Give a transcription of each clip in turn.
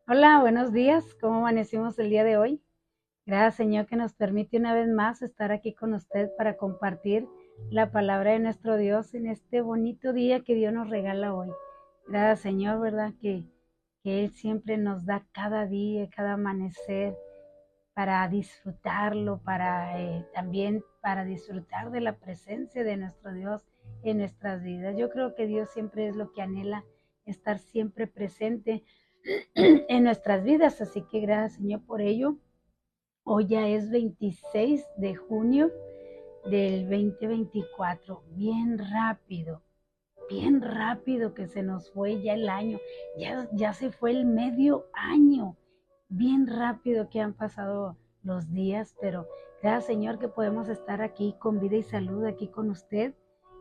Hola, buenos días. ¿Cómo amanecimos el día de hoy? Gracias, Señor, que nos permite una vez más estar aquí con usted para compartir la palabra de nuestro Dios en este bonito día que Dios nos regala hoy. Gracias, Señor, ¿verdad? Que Él siempre nos da cada día, cada amanecer para disfrutarlo, también para disfrutar de la presencia de nuestro Dios en nuestras vidas. Yo creo que Dios siempre es lo que anhela, estar siempre presente en nuestras vidas. Así que gracias, Señor, por ello. Hoy ya es 26 de junio del 2024. Bien rápido que se nos fue ya el año. Ya se fue el medio año. Bien rápido que han pasado los días, pero gracias, Señor, que podemos estar aquí con vida y salud, aquí con usted.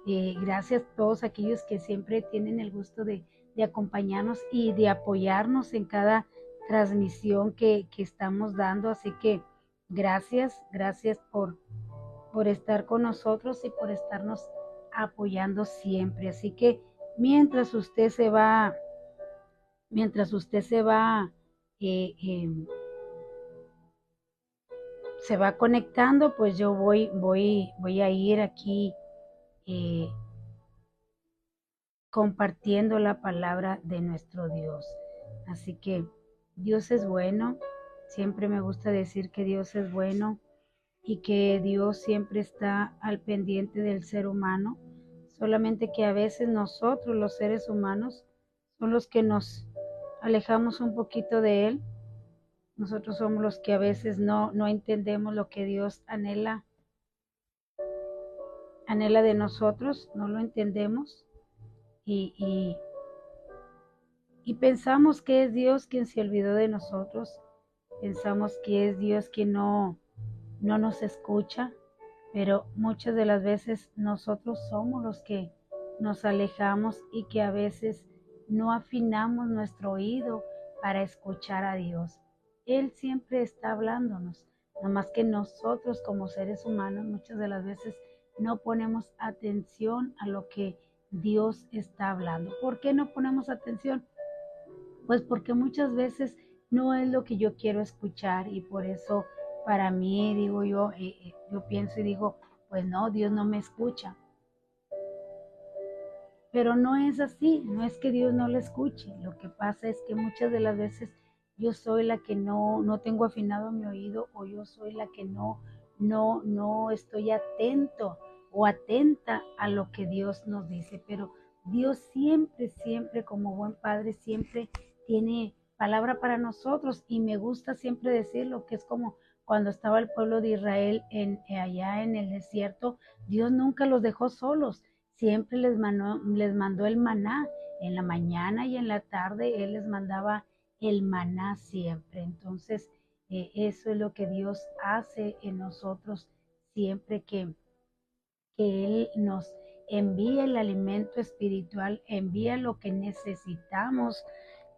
Gracias a todos aquellos que siempre tienen el gusto de acompañarnos y de apoyarnos en cada transmisión que estamos dando. Así que gracias por estar con nosotros y por estarnos apoyando siempre. Así que mientras usted se va, mientras usted eh, eh, se va conectando, pues yo voy a ir aquí eh, compartiendo la palabra de nuestro Dios. Así que Dios es bueno. Siempre me gusta decir que Dios es bueno y que Dios siempre está al pendiente del ser humano, solamente que a veces nosotros los seres humanos son los que nos alejamos un poquito de Él. Nosotros somos los que a veces no entendemos lo que Dios anhela de nosotros, no lo entendemos y, y, y pensamos que es Dios quien se olvidó de nosotros, pensamos que es Dios quien no nos escucha, pero muchas de las veces nosotros somos los que nos alejamos y que a veces no afinamos nuestro oído para escuchar a Dios. Él siempre está hablándonos, nada más que nosotros como seres humanos muchas de las veces no ponemos atención a lo que Dios está hablando. ¿Por qué no ponemos atención? Pues porque muchas veces no es lo que yo quiero escuchar y por eso para mí, digo yo pienso y digo, pues no, Dios no me escucha. Pero no es así, no es que Dios no le escuche. Lo que pasa es que muchas de las veces yo soy la que no tengo afinado mi oído o yo soy la que no estoy atento o atenta a lo que Dios nos dice. Pero Dios siempre como buen padre, siempre tiene palabra para nosotros y me gusta siempre decirlo, que es como cuando estaba el pueblo de Israel allá en el desierto, Dios nunca los dejó solos, siempre les mandó el maná en la mañana y en la tarde, Él les mandaba el maná siempre. Entonces, eso es lo que Dios hace en nosotros siempre que Él nos envía el alimento espiritual, envía lo que necesitamos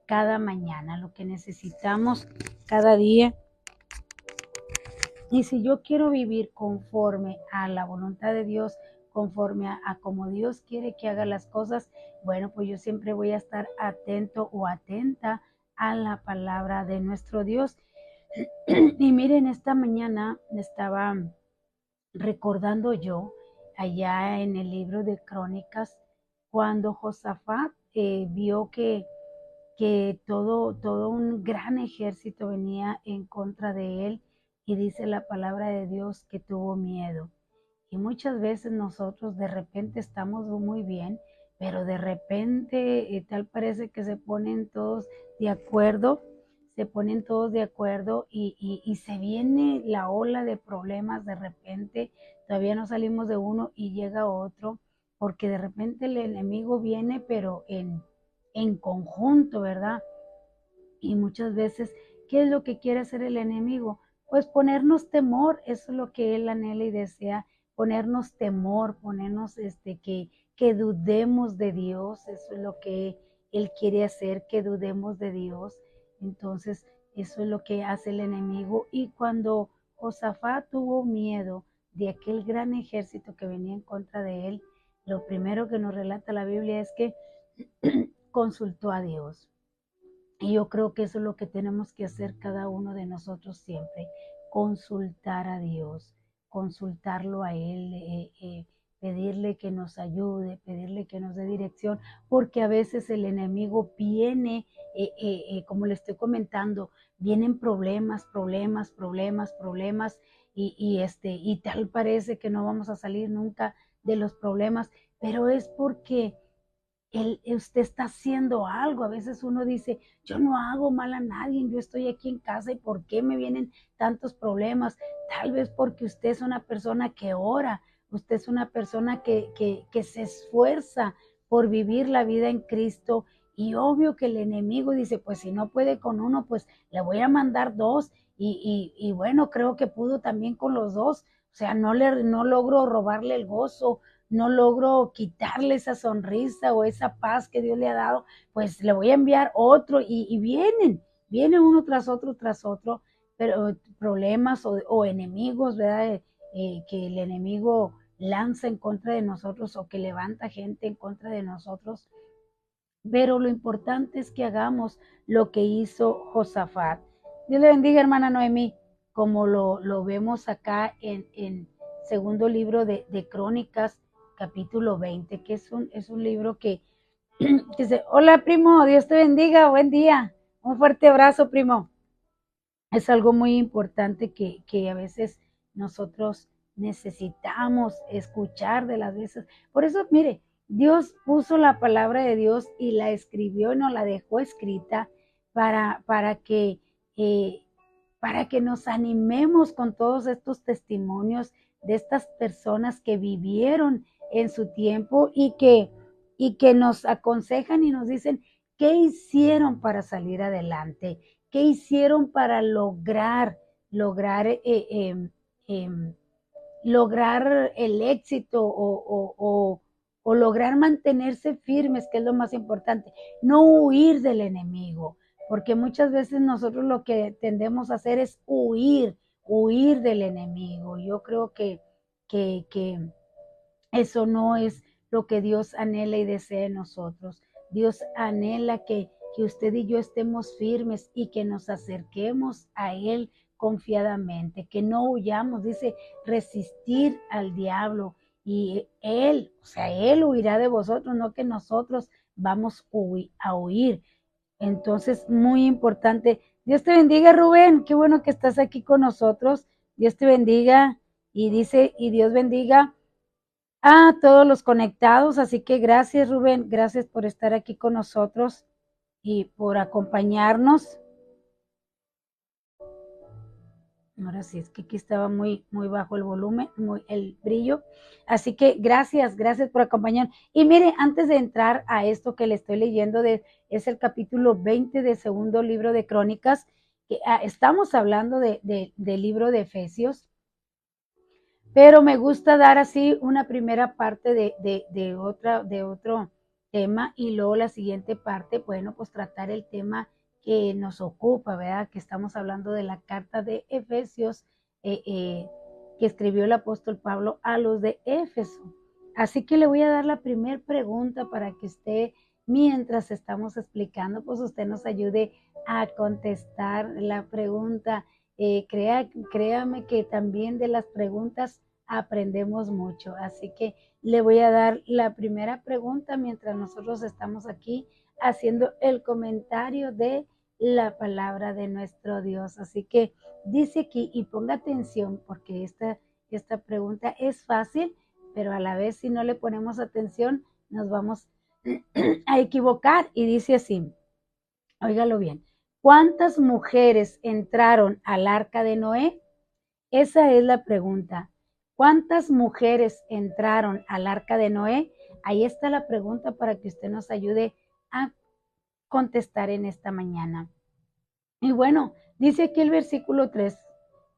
cada mañana, lo que necesitamos cada día. Y si yo quiero vivir conforme a la voluntad de Dios, conforme a como Dios quiere que haga las cosas, bueno, pues yo siempre voy a estar atento o atenta a la palabra de nuestro Dios. Y miren, esta mañana estaba recordando yo allá en el libro de Crónicas, cuando Josafat vio que todo un gran ejército venía en contra de él y dice la palabra de Dios que tuvo miedo. Y muchas veces nosotros de repente estamos muy bien, pero de repente tal parece que de acuerdo, se ponen todos de acuerdo y se viene la ola de problemas de repente, todavía no salimos de uno y llega otro, porque de repente el enemigo viene, pero en conjunto, ¿verdad? Y muchas veces, ¿qué es lo que quiere hacer el enemigo? Pues ponernos temor, eso es lo que él anhela y desea, ponernos temor, ponernos que dudemos de Dios, eso es lo que él quiere hacer, que dudemos de Dios. Entonces, eso es lo que hace el enemigo. Y cuando Josafat tuvo miedo de aquel gran ejército que venía en contra de él, lo primero que nos relata la Biblia es que consultó a Dios. Y yo creo que eso es lo que tenemos que hacer cada uno de nosotros siempre, consultar a Dios, consultarlo a Él, pedirle que nos ayude, pedirle que nos dé dirección, porque a veces el enemigo viene, como le estoy comentando, vienen problemas, problemas, problemas, problemas, y tal parece que no vamos a salir nunca de los problemas, pero es porque usted está haciendo algo. A veces uno dice, yo no hago mal a nadie, yo estoy aquí en casa y ¿por qué me vienen tantos problemas? Tal vez porque usted es una persona que ora, usted es una persona que se esfuerza por vivir la vida en Cristo, y obvio que el enemigo dice, pues si no puede con uno, pues le voy a mandar dos, y bueno, creo que pudo también con los dos. O sea, no logro robarle el gozo, no logro quitarle esa sonrisa o esa paz que Dios le ha dado, pues le voy a enviar otro, y vienen uno tras otro, pero problemas o enemigos, ¿verdad? Que el enemigo lanza en contra de nosotros o que levanta gente en contra de nosotros. Pero lo importante es que hagamos lo que hizo Josafat. Dios le bendiga, hermana Noemí, como lo vemos acá en segundo libro de Crónicas, capítulo 20, que es un libro que dice, hola primo, Dios te bendiga, buen día, un fuerte abrazo primo. Es algo muy importante que a veces nosotros necesitamos escuchar de las veces. Por eso, mire, Dios puso la palabra de Dios y la escribió y nos la dejó escrita para que, eh, para que nos animemos con todos estos testimonios de estas personas que vivieron en su tiempo y que nos aconsejan y nos dicen qué hicieron para salir adelante, qué hicieron para lograr, lograr el éxito o lograr mantenerse firmes, que es lo más importante, no huir del enemigo, porque muchas veces nosotros lo que tendemos a hacer es huir del enemigo. Yo creo que eso no es lo que Dios anhela y desea en nosotros. Dios anhela que usted y yo estemos firmes y que nos acerquemos a Él confiadamente, que no huyamos, dice, resistir al diablo y Él, o sea, Él huirá de vosotros, no que nosotros vamos a huir. Entonces, muy importante. Dios te bendiga, Rubén, qué bueno que estás aquí con nosotros. Dios te bendiga y dice, y Dios bendiga a todos los conectados. Así que gracias, Rubén, gracias por estar aquí con nosotros y por acompañarnos. Ahora sí, es que aquí estaba muy bajo el volumen, el brillo. Así que gracias por acompañar. Y mire, antes de entrar a esto que le estoy leyendo, es el capítulo 20 del segundo libro de Crónicas, que estamos hablando del libro de Efesios, pero me gusta dar así una primera parte de otro tema y luego la siguiente parte, bueno, pues tratar el tema que nos ocupa, ¿verdad? Que estamos hablando de la carta de Efesios que escribió el apóstol Pablo a los de Éfeso. Así que le voy a dar la primera pregunta para que usted, mientras estamos explicando, pues usted nos ayude a contestar la pregunta. Créame que también de las preguntas aprendemos mucho. Así que le voy a dar la primera pregunta mientras nosotros estamos aquí haciendo el comentario de la palabra de nuestro Dios. Así que dice aquí, y ponga atención porque esta pregunta es fácil, pero a la vez si no le ponemos atención nos vamos a equivocar. Y dice así, óigalo bien, ¿cuántas mujeres entraron al arca de Noé? Esa es la pregunta. ¿Cuántas mujeres entraron al arca de Noé? Ahí está la pregunta para que usted nos ayude a contestar en esta mañana. Y bueno, dice aquí el versículo 3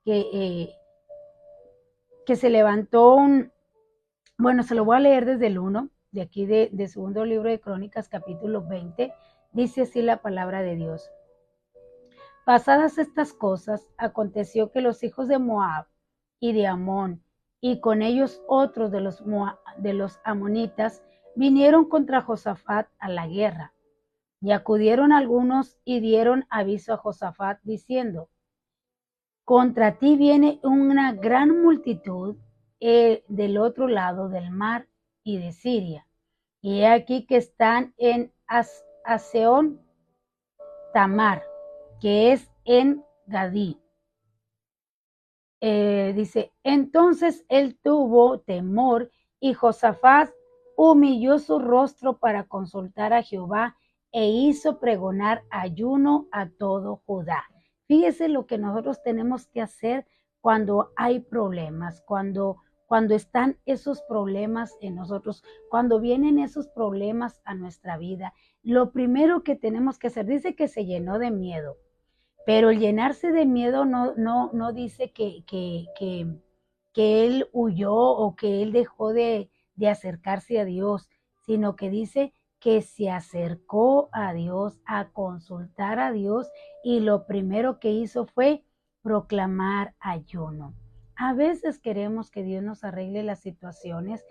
que se levantó bueno, se lo voy a leer desde el 1, de aquí de segundo libro de Crónicas, capítulo 20, dice así la palabra de Dios. Pasadas estas cosas, aconteció que los hijos de Moab y de Amón, y con ellos otros de los amonitas, vinieron contra Josafat a la guerra. Y acudieron algunos y dieron aviso a Josafat, diciendo: contra ti viene una gran multitud del otro lado del mar y de Siria. Y he aquí que están en Aseón Tamar, que es en Gadí. Dice, entonces él tuvo temor y Josafat humilló su rostro para consultar a Jehová e hizo pregonar ayuno a todo Judá. Fíjese lo que nosotros tenemos que hacer cuando hay problemas, cuando están esos problemas en nosotros, cuando vienen esos problemas a nuestra vida. Lo primero que tenemos que hacer, dice que se llenó de miedo. Pero el llenarse de miedo no dice que él huyó o que él dejó de acercarse a Dios, sino que dice que se acercó a Dios, a consultar a Dios, y lo primero que hizo fue proclamar ayuno. A veces queremos que Dios nos arregle las situaciones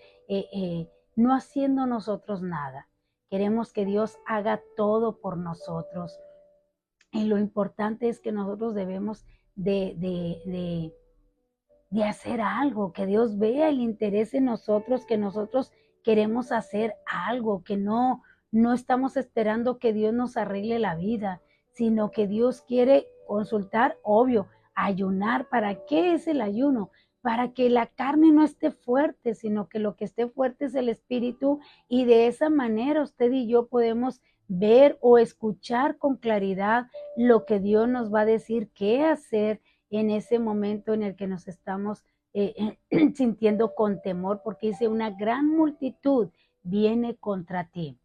no haciendo nosotros nada. Queremos que Dios haga todo por nosotros. Y lo importante es que nosotros debemos de hacer algo, que Dios vea el interés en nosotros, que nosotros queremos hacer algo, que no estamos esperando que Dios nos arregle la vida, sino que Dios quiere consultar, obvio, ayunar. ¿Para qué es el ayuno? Para que la carne no esté fuerte, sino que lo que esté fuerte es el espíritu, y de esa manera usted y yo podemos ver o escuchar con claridad lo que Dios nos va a decir qué hacer en ese momento en el que nos estamos sintiendo con temor, porque dice una gran multitud viene contra ti.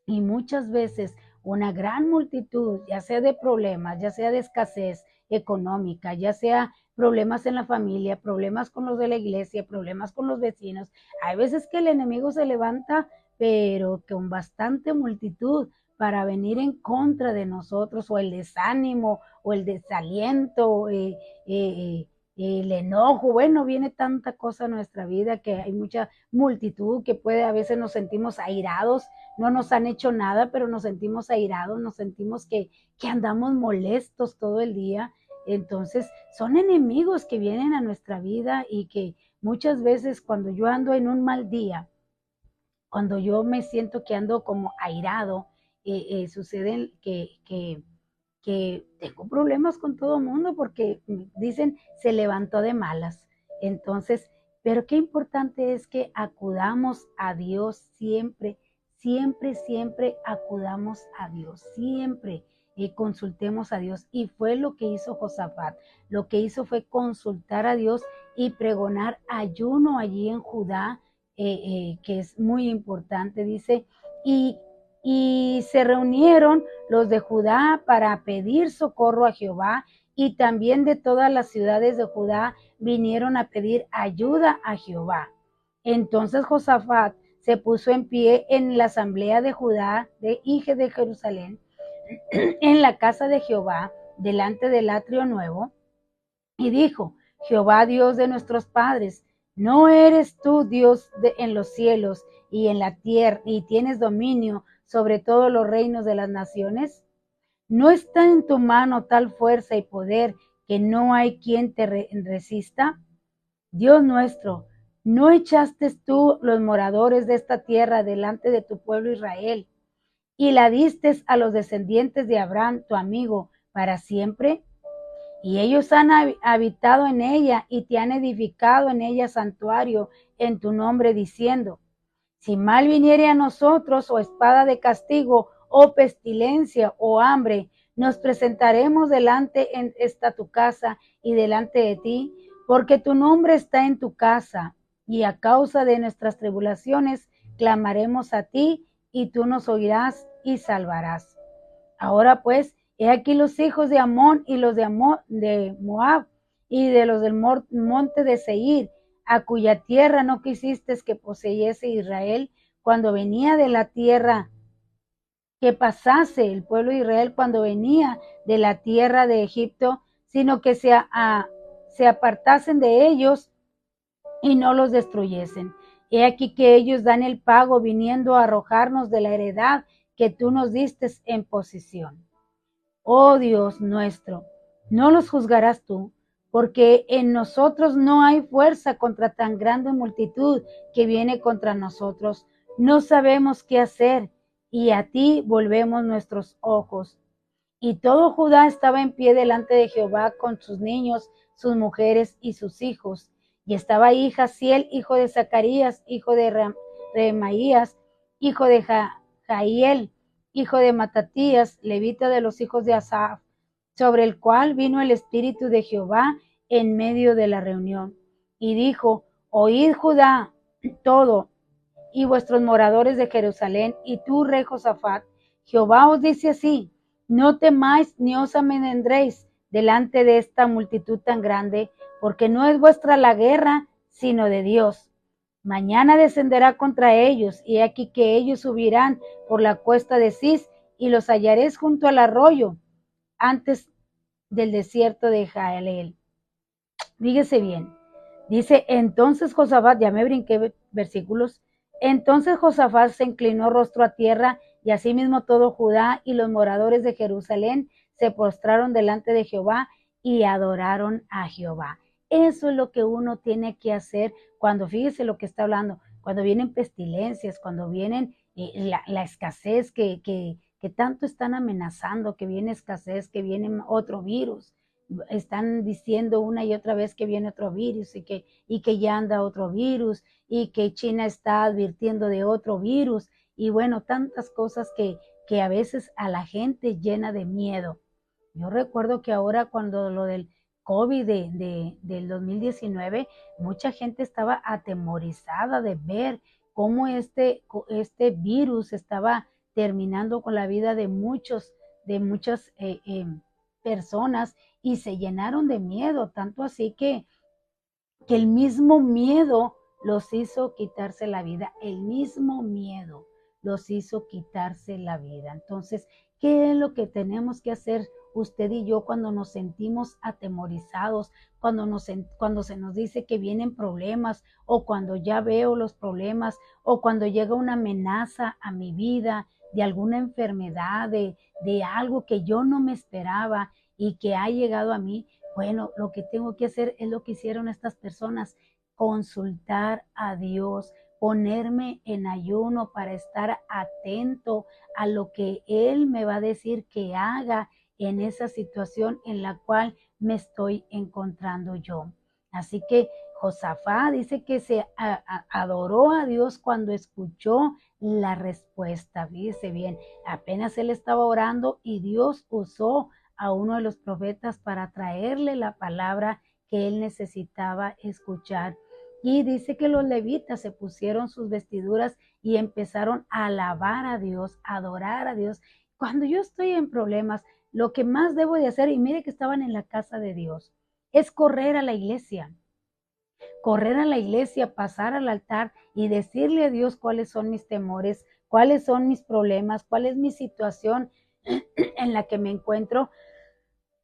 Y muchas veces una gran multitud, ya sea de problemas, ya sea de escasez económica, ya sea problemas en la familia, problemas con los de la iglesia, problemas con los vecinos, hay veces que el enemigo se levanta, pero con bastante multitud para venir en contra de nosotros, o el desánimo, o el desaliento, el enojo. Bueno, viene tanta cosa a nuestra vida que hay mucha multitud que puede, a veces nos sentimos airados, no nos han hecho nada, pero nos sentimos airados, nos sentimos que andamos molestos todo el día. Entonces, son enemigos que vienen a nuestra vida, y que muchas veces cuando yo ando en un mal día, cuando yo me siento que ando como airado, sucede que tengo problemas con todo el mundo, porque dicen se levantó de malas. Entonces, pero qué importante es que acudamos a Dios siempre, siempre, siempre acudamos a Dios, siempre consultemos a Dios. Y fue lo que hizo Josafat. Lo que hizo fue consultar a Dios y pregonar ayuno allí en Judá, que es muy importante. Dice, y se reunieron los de Judá para pedir socorro a Jehová, y también de todas las ciudades de Judá vinieron a pedir ayuda a Jehová. Entonces Josafat se puso en pie en la asamblea de Judá y de Jerusalén, en la casa de Jehová, delante del atrio nuevo, y dijo: Jehová, Dios de nuestros padres, ¿no eres tú Dios en los cielos y en la tierra, y tienes dominio sobre todos los reinos de las naciones? ¿No está en tu mano tal fuerza y poder que no hay quien te resista? Dios nuestro, ¿no echaste tú los moradores de esta tierra delante de tu pueblo Israel, y la diste a los descendientes de Abraham, tu amigo, para siempre? Y ellos han habitado en ella y te han edificado en ella santuario en tu nombre, diciendo: si mal viniere a nosotros, o espada de castigo, o pestilencia, o hambre, nos presentaremos delante en esta tu casa y delante de ti, porque tu nombre está en tu casa, y a causa de nuestras tribulaciones clamaremos a ti, y tú nos oirás y salvarás. Ahora pues, he aquí los hijos de Amón y los de Moab, y de los del monte de Seir, a cuya tierra no quisiste que poseyese Israel cuando venía de la tierra, que pasase el pueblo de Israel cuando venía de la tierra de Egipto, sino que se apartasen de ellos y no los destruyesen. He aquí que ellos dan el pago, viniendo a arrojarnos de la heredad que tú nos diste en posesión. Oh Dios nuestro, no los juzgarás tú, porque en nosotros no hay fuerza contra tan grande multitud que viene contra nosotros. No sabemos qué hacer, y a ti volvemos nuestros ojos. Y todo Judá estaba en pie delante de Jehová con sus niños, sus mujeres y sus hijos. Y estaba ahí Jaziel, hijo de Zacarías, hijo de Remaías, hijo de Jahiel, hijo de Matatías, levita de los hijos de Asaf, sobre el cual vino el Espíritu de Jehová en medio de la reunión. Y dijo: Oíd Judá todo, y vuestros moradores de Jerusalén, y tú, rey Josafat, Jehová os dice así: no temáis ni os amedrentéis delante de esta multitud tan grande, porque no es vuestra la guerra, sino de Dios. Mañana descenderá contra ellos, y aquí que ellos subirán por la cuesta de Cis, y los hallaréis junto al arroyo, antes del desierto de Jaeleel. Fíjese bien. Dice, entonces Josafat, ya me brinqué versículos, entonces Josafat se inclinó rostro a tierra, y asimismo todo Judá y los moradores de Jerusalén se postraron delante de Jehová y adoraron a Jehová. Eso es lo que uno tiene que hacer cuando, fíjese lo que está hablando, cuando vienen pestilencias, cuando vienen la escasez que tanto están amenazando, que viene escasez, que viene otro virus. Están diciendo una y otra vez que viene otro virus y que ya anda otro virus y que China está advirtiendo de otro virus y bueno, tantas cosas que a veces a la gente llena de miedo. Yo recuerdo que ahora cuando lo del COVID del 2019, mucha gente estaba atemorizada de ver cómo este virus estaba terminando con la vida de muchas personas, y se llenaron de miedo, tanto así que el mismo miedo los hizo quitarse la vida, el mismo miedo los hizo quitarse la vida. Entonces, ¿qué es lo que tenemos que hacer usted y yo cuando nos sentimos atemorizados, cuando se nos dice que vienen problemas, o cuando ya veo los problemas, o cuando llega una amenaza a mi vida de alguna enfermedad, de algo que yo no me esperaba y que ha llegado a mí? Bueno, lo que tengo que hacer es lo que hicieron estas personas: consultar a Dios, ponerme en ayuno para estar atento a lo que Él me va a decir que haga en esa situación en la cual me estoy encontrando yo. Así que Josafat dice que se adoró a Dios cuando escuchó la respuesta. Fíjese bien, apenas él estaba orando y Dios usó a uno de los profetas para traerle la palabra que él necesitaba escuchar. Y dice que los levitas se pusieron sus vestiduras y empezaron a alabar a Dios, a adorar a Dios. Cuando yo estoy en problemas, lo que más debo de hacer, y mire que estaban en la casa de Dios, es correr a la iglesia, pasar al altar y decirle a Dios cuáles son mis temores, cuáles son mis problemas, cuál es mi situación en la que me encuentro.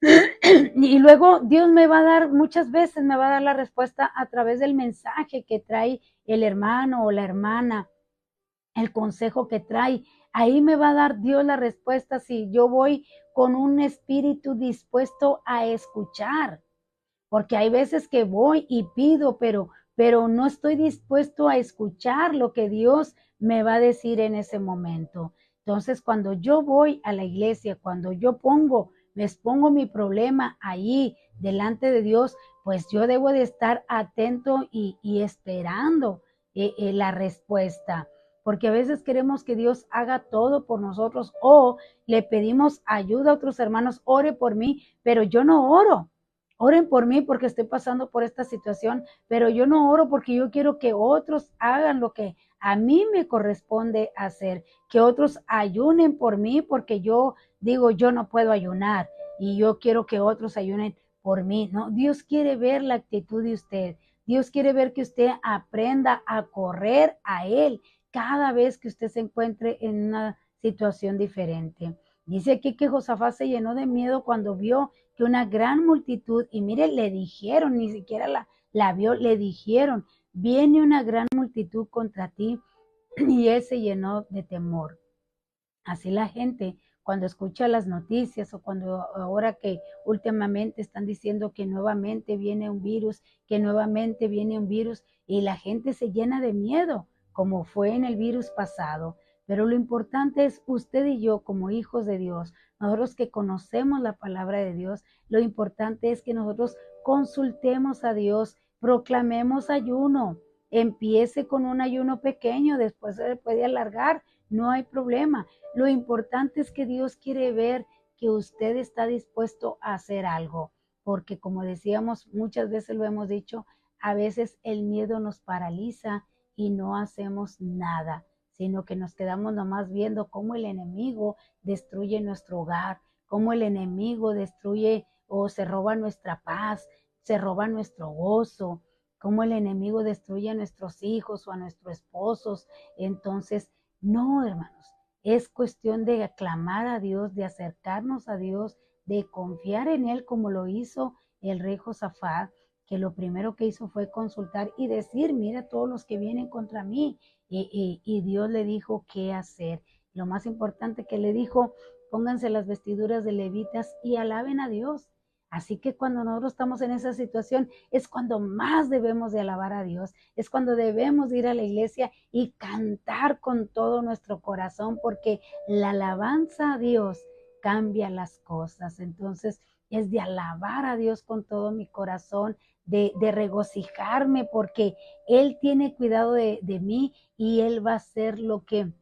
Y luego Dios me va a dar, muchas veces me va a dar la respuesta a través del mensaje que trae el hermano o la hermana, el consejo que trae. Ahí me va a dar Dios la respuesta si yo voy con un espíritu dispuesto a escuchar. Porque hay veces que voy y pido, pero no estoy dispuesto a escuchar lo que Dios me va a decir en ese momento. Entonces, cuando yo voy a la iglesia, cuando yo les pongo mi problema ahí delante de Dios, pues yo debo de estar atento y esperando la respuesta. Porque a veces queremos que Dios haga todo por nosotros, o le pedimos ayuda a otros hermanos: ore por mí, pero yo no oro. Oren por mí porque estoy pasando por esta situación, pero yo no oro porque yo quiero que otros hagan lo que a mí me corresponde hacer, que otros ayunen por mí porque yo digo, yo no puedo ayunar y yo quiero que otros ayunen por mí. No, Dios quiere ver la actitud de usted. Dios quiere ver que usted aprenda a correr a Él cada vez que usted se encuentre en una situación diferente. Dice aquí que Josafat se llenó de miedo cuando vio que una gran multitud, y mire, le dijeron, ni siquiera la vio, le dijeron: viene una gran multitud contra ti, y él se llenó de temor. Así la gente, cuando escucha las noticias o cuando ahora que últimamente están diciendo que nuevamente viene un virus, que nuevamente viene un virus, y la gente se llena de miedo, como fue en el virus pasado. Pero lo importante es usted y yo como hijos de Dios, nosotros que conocemos la palabra de Dios, lo importante es que nosotros consultemos a Dios, proclamemos ayuno, empiece con un ayuno pequeño, después se puede alargar, no hay problema. Lo importante es que Dios quiere ver que usted está dispuesto a hacer algo, porque como decíamos, muchas veces lo hemos dicho, a veces el miedo nos paraliza y no hacemos nada, sino que nos quedamos nomás viendo cómo el enemigo destruye nuestro hogar, cómo el enemigo destruye o se roba nuestra paz, se roba nuestro gozo, cómo el enemigo destruye a nuestros hijos o a nuestros esposos. Entonces, no, hermanos, es cuestión de aclamar a Dios, de acercarnos a Dios, de confiar en Él como lo hizo el rey Josafat, que lo primero que hizo fue consultar y decir, mira todos los que vienen contra mí. Y Dios le dijo qué hacer. Lo más importante que le dijo, pónganse las vestiduras de levitas y alaben a Dios. Así que cuando nosotros estamos en esa situación es cuando más debemos de alabar a Dios, es cuando debemos de ir a la iglesia y cantar con todo nuestro corazón, porque la alabanza a Dios cambia las cosas. Entonces es de alabar a Dios con todo mi corazón, de regocijarme porque Él tiene cuidado de mí y Él va a hacer lo que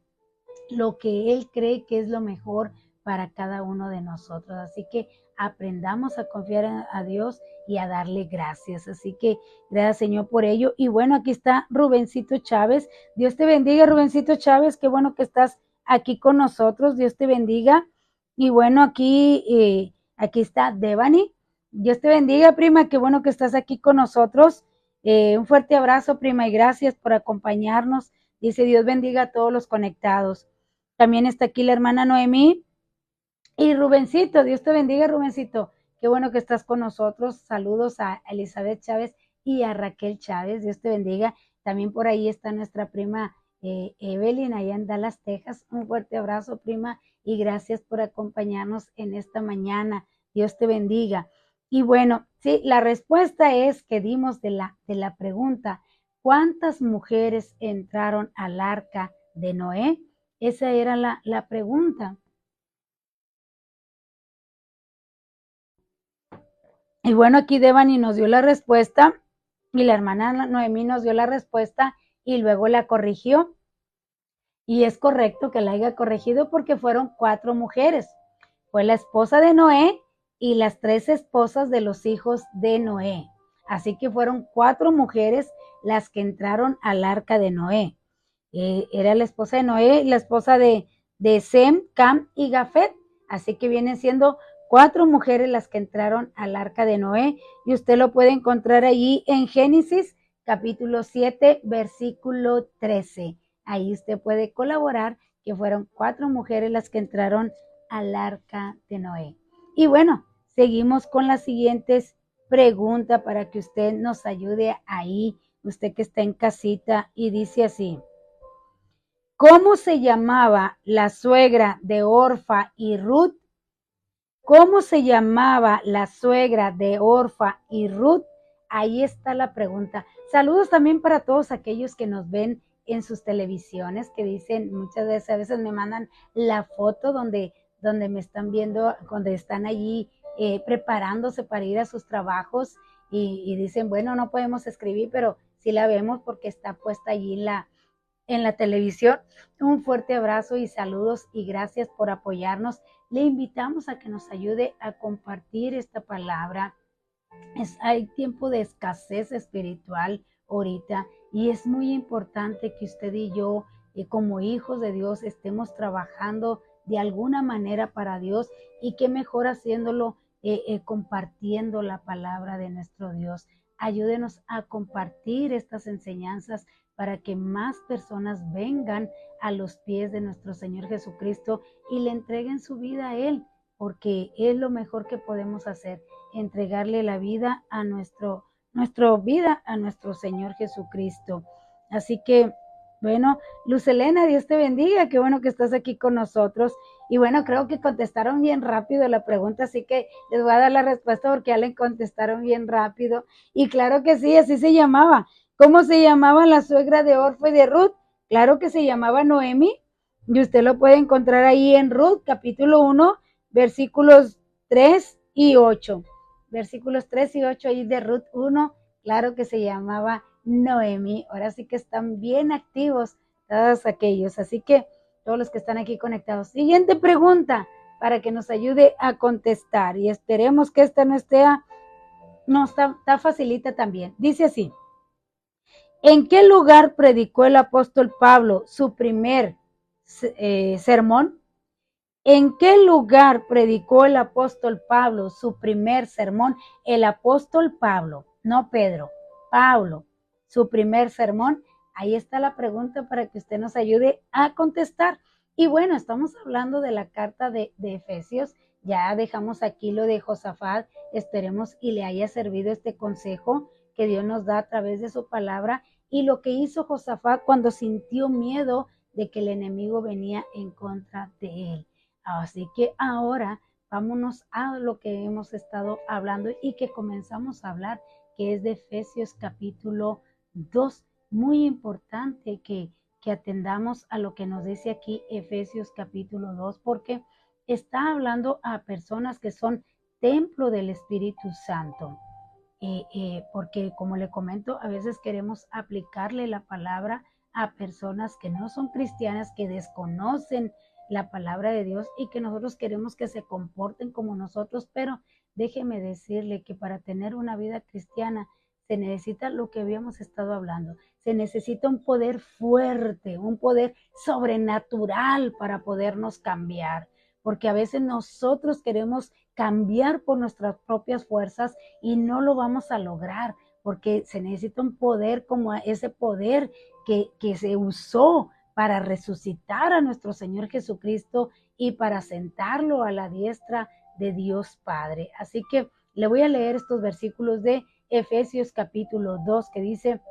Él cree que es lo mejor para cada uno de nosotros. Así que aprendamos a confiar a Dios y a darle gracias. Así que gracias Señor por ello. Y bueno, aquí está Rubencito Chávez. Dios te bendiga, Rubencito Chávez. Qué bueno que estás aquí con nosotros. Dios te bendiga. Y bueno, aquí está Devani. Dios te bendiga, prima. Qué bueno que estás aquí con nosotros. Un fuerte abrazo, prima, y gracias por acompañarnos. Dice Dios bendiga a todos los conectados. También está aquí la hermana Noemí y Rubencito. Dios te bendiga, Rubencito. Qué bueno que estás con nosotros. Saludos a Elizabeth Chávez y a Raquel Chávez. Dios te bendiga. También por ahí está nuestra prima Evelyn, allá en Dallas, Texas. Un fuerte abrazo, prima, y gracias por acompañarnos en esta mañana. Dios te bendiga. Y bueno, sí, la respuesta es que dimos de la pregunta, ¿cuántas mujeres entraron al arca de Noé? Esa era la pregunta. Y bueno, aquí Devani nos dio la respuesta y la hermana Noemí nos dio la respuesta y luego la corrigió. Y es correcto que la haya corregido porque fueron 4 mujeres. Fue la esposa de Noé y las 3 esposas de los hijos de Noé. Así que fueron 4 mujeres las que entraron al arca de Noé. Era la esposa de Noé, la esposa de Sem, Cam y Jafet. Así que vienen siendo 4 mujeres las que entraron al arca de Noé. Y usted lo puede encontrar allí en Génesis capítulo 7, versículo 13. Ahí usted puede colaborar que fueron 4 mujeres las que entraron al arca de Noé. Y bueno, seguimos con las siguientes preguntas para que usted nos ayude ahí, usted que está en casita, y dice así: ¿cómo se llamaba la suegra de Orfa y Ruth? ¿Cómo se llamaba la suegra de Orfa y Ruth? Ahí está la pregunta. Saludos también para todos aquellos que nos ven en sus televisiones, que dicen muchas veces, a veces me mandan la foto donde me están viendo, donde están allí preparándose para ir a sus trabajos y dicen, bueno, no podemos escribir, pero sí la vemos porque está puesta allí en la televisión. Un fuerte abrazo y saludos y gracias por apoyarnos. Le invitamos a que nos ayude a compartir esta palabra. Hay tiempo de escasez espiritual ahorita y es muy importante que usted y yo, como hijos de Dios, estemos trabajando de alguna manera para Dios, y qué mejor haciéndolo compartiendo la palabra de nuestro Dios. Ayúdenos a compartir estas enseñanzas para que más personas vengan a los pies de nuestro Señor Jesucristo y le entreguen su vida a Él, porque es lo mejor que podemos hacer, entregarle la vida nuestra vida a nuestro Señor Jesucristo. Así que Bueno, Luz Elena, Dios te bendiga, qué bueno que estás aquí con nosotros. Y bueno, creo que contestaron bien rápido la pregunta, así que les voy a dar la respuesta porque ya le contestaron bien rápido. Y claro que sí, así se llamaba. ¿Cómo se llamaba la suegra de Orfo y de Ruth? Claro que se llamaba Noemi. Y usted lo puede encontrar ahí en Ruth, capítulo 1, versículos 3 y 8. Versículos 3 y 8 ahí de Ruth 1, claro que se llamaba Noemi. Ahora sí que están bien activos todos aquellos, así que todos los que están aquí conectados. Siguiente pregunta para que nos ayude a contestar y esperemos que esta no esté, no está facilita también. Dice así: ¿en qué lugar predicó el apóstol Pablo su primer sermón? ¿En qué lugar predicó el apóstol Pablo su primer sermón? El apóstol Pablo, no Pedro, Pablo, su primer sermón. Ahí está la pregunta para que usted nos ayude a contestar. Y bueno, estamos hablando de la carta de Efesios. Ya dejamos aquí lo de Josafat. Esperemos y le haya servido este consejo que Dios nos da a través de su palabra. Y lo que hizo Josafat cuando sintió miedo de que el enemigo venía en contra de él. Así que ahora vámonos a lo que hemos estado hablando y que comenzamos a hablar, que es de Efesios capítulo 2. Muy importante que atendamos a lo que nos dice aquí Efesios capítulo 2, porque está hablando a personas que son templo del Espíritu Santo. Porque como le comento, a veces queremos aplicarle la palabra a personas que no son cristianas, que desconocen la palabra de Dios y que nosotros queremos que se comporten como nosotros, pero déjeme decirle que para tener una vida cristiana se necesita lo que habíamos estado hablando, se necesita un poder fuerte, un poder sobrenatural para podernos cambiar, porque a veces nosotros queremos cambiar por nuestras propias fuerzas y no lo vamos a lograr, porque se necesita un poder como ese poder que se usó para resucitar a nuestro Señor Jesucristo y para sentarlo a la diestra de Dios Padre. Así que le voy a leer estos versículos de Efesios capítulo 2 que dice: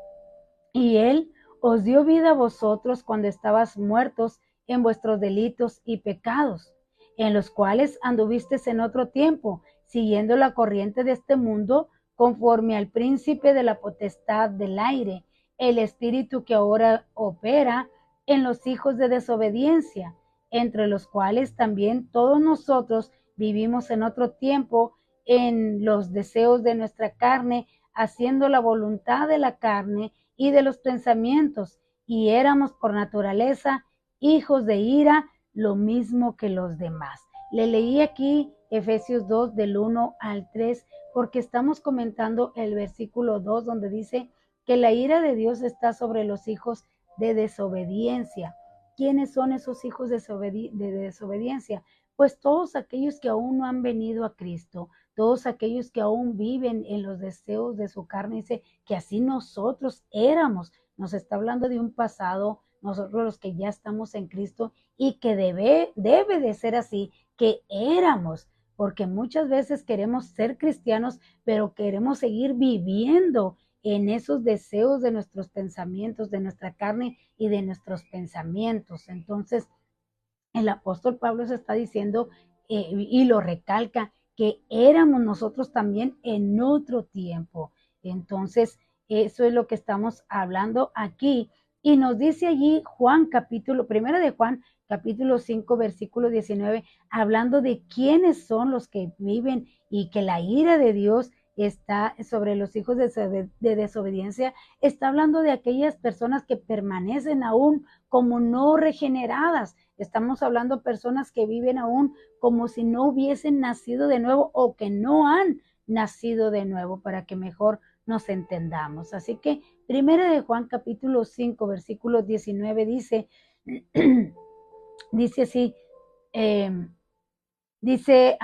y Él os dio vida a vosotros cuando estabas muertos en vuestros delitos y pecados, en los cuales anduvisteis en otro tiempo, siguiendo la corriente de este mundo, conforme al príncipe de la potestad del aire, el espíritu que ahora opera en los hijos de desobediencia, entre los cuales también todos nosotros vivimos en otro tiempo en los deseos de nuestra carne, haciendo la voluntad de la carne y de los pensamientos, y éramos por naturaleza hijos de ira, lo mismo que los demás. Le leí aquí Efesios 2 del 1 al 3 porque estamos comentando el versículo 2 donde dice que la ira de Dios está sobre los hijos de desobediencia. ¿Quiénes son esos hijos de desobediencia? Pues todos aquellos que aún no han venido a Cristo, todos aquellos que aún viven en los deseos de su carne. Dice que así nosotros éramos. Nos está hablando de un pasado, nosotros los que ya estamos en Cristo, y que debe de ser así, que éramos, porque muchas veces queremos ser cristianos, pero queremos seguir viviendo en esos deseos de nuestros pensamientos, de nuestra carne y de nuestros pensamientos. Entonces, el apóstol Pablo se está diciendo y lo recalca, que éramos nosotros también en otro tiempo. Entonces, eso es lo que estamos hablando aquí. Y nos dice allí Juan capítulo, primero de Juan capítulo 5 versículo 19, hablando de quiénes son los que viven y que la ira de Dios está sobre los hijos de desobediencia. Está hablando de aquellas personas que permanecen aún como no regeneradas. Estamos hablando de personas que viven aún como si no hubiesen nacido de nuevo o que no han nacido de nuevo, para que mejor nos entendamos. Así que primera de Juan capítulo 5 versículo 19 dice, dice así, dice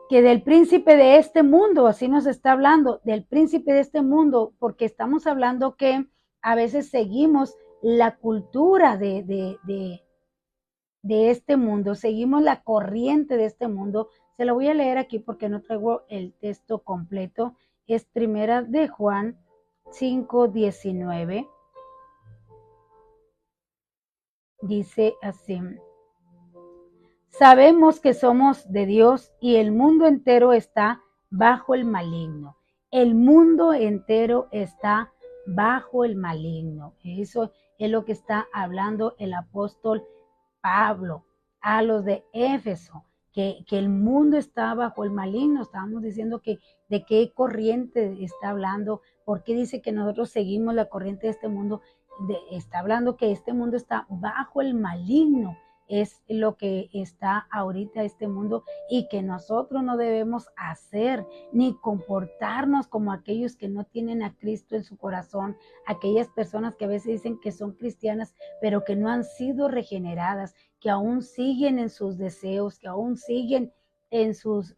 que del príncipe de este mundo, así nos está hablando, del príncipe de este mundo, porque estamos hablando que a veces seguimos la cultura de este mundo, seguimos la corriente de este mundo. Se lo voy a leer aquí porque no traigo el texto completo. Es primera de Juan 5:19. Dice así: sabemos que somos de Dios y el mundo entero está bajo el maligno. El mundo entero está bajo el maligno. Eso es lo que está hablando el apóstol Pablo a los de Éfeso, que el mundo está bajo el maligno. Estábamos diciendo que de qué corriente está hablando, porque dice que nosotros seguimos la corriente de este mundo. Está hablando que este mundo está bajo el maligno, es lo que está ahorita este mundo, y que nosotros no debemos hacer ni comportarnos como aquellos que no tienen a Cristo en su corazón, aquellas personas que a veces dicen que son cristianas, pero que no han sido regeneradas, que aún siguen en sus deseos, que aún siguen en sus,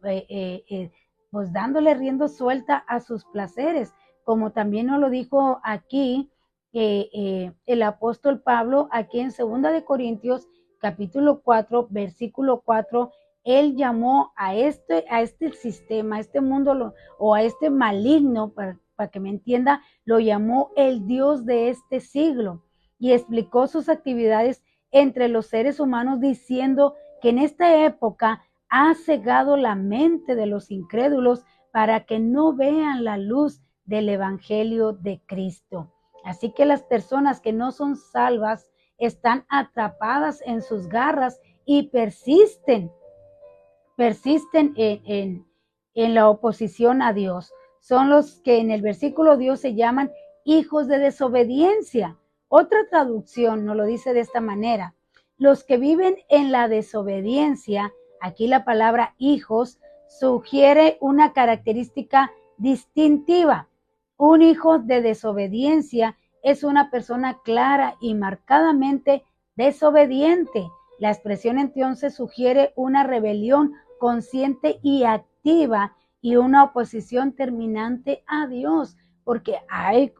pues dándole rienda suelta a sus placeres, como también nos lo dijo aquí el apóstol Pablo, aquí en 2 Corintios capítulo 4, versículo 4, él llamó a este sistema, a este mundo o a este maligno, para que me entienda, lo llamó el Dios de este siglo, y explicó sus actividades entre los seres humanos, diciendo que en esta época ha cegado la mente de los incrédulos para que no vean la luz del evangelio de Cristo. Así que las personas que no son salvas están atrapadas en sus garras y persisten en la oposición a Dios. Son los que en el versículo Dios se llaman hijos de desobediencia. Otra traducción nos lo dice de esta manera: los que viven en la desobediencia. Aquí la palabra hijos sugiere una característica distintiva. Un hijo de desobediencia es una persona clara y marcadamente desobediente. La expresión entonces sugiere una rebelión consciente y activa y una oposición terminante a Dios, porque hay